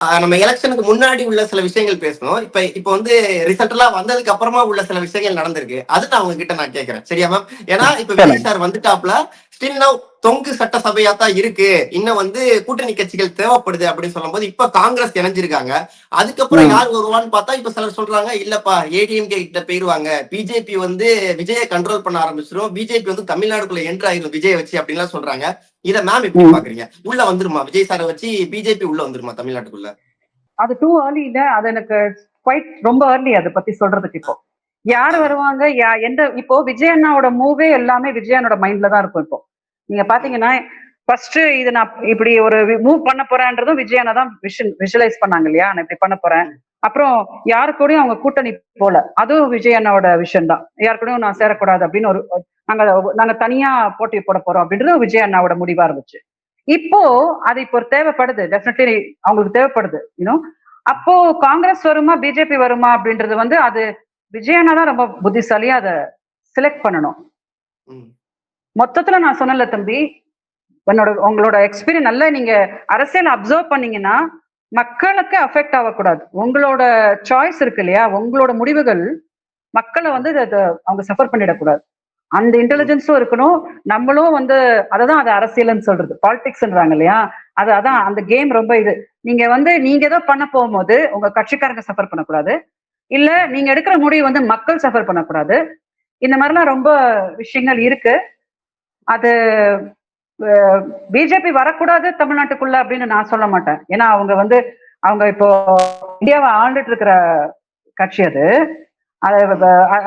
நம்ம எலெக்ஷனுக்கு முன்னாடி உள்ள சில விஷயங்கள் பேசணும். இப்ப வந்து ரிசல்ட் எல்லாம் வந்ததுக்கு அப்புறமா உள்ள சில விஷயங்கள் நடந்திருக்கு. அது நான் உங்ககிட்ட நான் கேட்கிறேன். சரியா மேம்? ஏன்னா இப்ப விஜய் சார் வந்துட்டாப்ல ஸ்டில் நவ் தொங்கு சட்டசபையா தான் இருக்கு. இன்னும் வந்து கூட்டணி கட்சிகள் தேவைப்படுது அப்படின்னு சொல்லும்போது இப்ப காங்கிரஸ் இணைஞ்சிருக்காங்க. அதுக்கப்புறம் யார் வருவான்னு பார்த்தா இப்ப சிலர் சொல்றாங்க இல்லப்பா ஏடிஎம்கே கிட்ட போயிருவாங்க. பிஜேபி வந்து விஜயை கண்ட்ரோல் பண்ண ஆரம்பிச்சிடும். பிஜேபி வந்து தமிழ்நாடுக்குள்ள என்ட்ரு ஆயிரும் விஜய் வச்சு அப்படின்லாம் சொல்றாங்க. இத மேம் எப்படி பாக்குறீங்க? உள்ள வந்துருமா விஜய் சாரை வச்சு பிஜேபி உள்ள வந்துருமா தமிழ்நாட்டுக்குள்ள? அது டூ ஏர்லி இல்ல. அது எனக்கு குவைட் ரொம்ப ஏர்லி அதை பத்தி சொல்றதுக்கு. இப்போ யாரு வருவாங்க, எந்த இப்போ விஜய் அண்ணாவோட மூவே எல்லாமே விஜய் அண்ணோட மைண்ட்ல தான் இருக்கும். இப்போ நீங்க பாத்தீங்கன்னா ஃபர்ஸ்ட் இது நான் இப்படி ஒரு மூவ் பண்ண போறேன்றதும் விஜய் அண்ணா தான் விஷுவலைஸ் பண்ணாங்க இல்லையா, நான் இப்படி பண்ண போறேன். அப்புறம் யாரு கூடயும் அவங்க கூட்டணி போல, அதுவும் விஜய் அண்ணாவோட விஷயம் தான். யாரு கூடயும் நான் சேரக்கூடாது அப்படின்னு ஒரு நாங்க தனியா போட்டி போட போறோம் அப்படின்றது விஜய் அண்ணாவோட முடிவா இருந்துச்சு. இப்போ அது இப்போ தேவைப்படுது, டெஃபினெட்லி அவங்களுக்கு தேவைப்படுது. அப்போ காங்கிரஸ் வருமா பிஜேபி வருமா அப்படின்றது வந்து அது விஜயண்ணா தான் ரொம்ப புத்திசாலியா அதை செலக்ட் பண்ணணும். மொத்தத்துல நான் சொன்னல தம்பி, உங்களோட எக்ஸ்பீரியன்ஸ் நல்லா நீங்க அரசியல் அப்சர்வ் பண்ணீங்கன்னா மக்களுக்கு அஃபெக்ட் ஆகக்கூடாது. உங்களோட சாய்ஸ் இருக்கு இல்லையா, உங்களோட முடிவுகள் மக்களை வந்து அவங்க சஃபர் பண்ணிடக்கூடாது. அந்த இன்டெலிஜென்ஸும் இருக்கணும். நம்மளும் வந்து அததான் அது அரசியல்னு சொல்றது, பாலிடிக்ஸ்ன்றாங்க இல்லையா, அதான் அந்த கேம். ரொம்ப இது நீங்க ஏதோ பண்ண போகும்போது உங்க கட்சிக்காரங்க சஃபர் பண்ணக்கூடாது, இல்ல நீங்க எடுக்கிற முடிவு வந்து மக்கள் சஃபர் பண்ணக்கூடாது. இந்த மாதிரிலாம் ரொம்ப விஷயங்கள் இருக்கு. அது பிஜேபி வரக்கூடாது தமிழ்நாட்டுக்குள்ள அப்படின்னு நான் சொல்ல மாட்டேன். ஏன்னா அவங்க இப்போ இந்தியாவை ஆண்டுட்டு இருக்கிற கட்சி அது.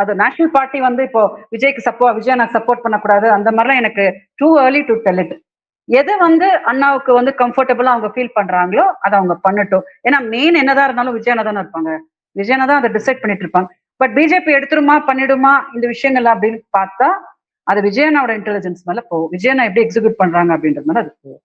அது நேஷனல் பார்ட்டி வந்து இப்போ விஜய் நான் சப்போர்ட் பண்ணக்கூடாது அந்த மாதிரிலாம் எனக்கு too early to tell it. எது அண்ணாவுக்கு கம்ஃபர்டபுளா அவங்க ஃபீல் பண்றாங்களோ அதை அவங்க பண்ணட்டும். ஏன்னா மெயின் என்னதான் இருந்தாலும் விஜயனா தானே இருப்பாங்க, விஜயனா தான் அதை டிசைட் பண்ணிட்டு இருப்பாங்க. பட் பிஜேபி எடுத்துருமா பண்ணிடுமா இந்த விஷயங்கள் அப்படின்னு பார்த்தா அது விஜயனாவோட இன்டெலிஜென்ஸ் மேல போகும். விஜயனா எப்படி எக்ஸிக்யூட் பண்றாங்க அப்படின்றது மேல அது போகும்.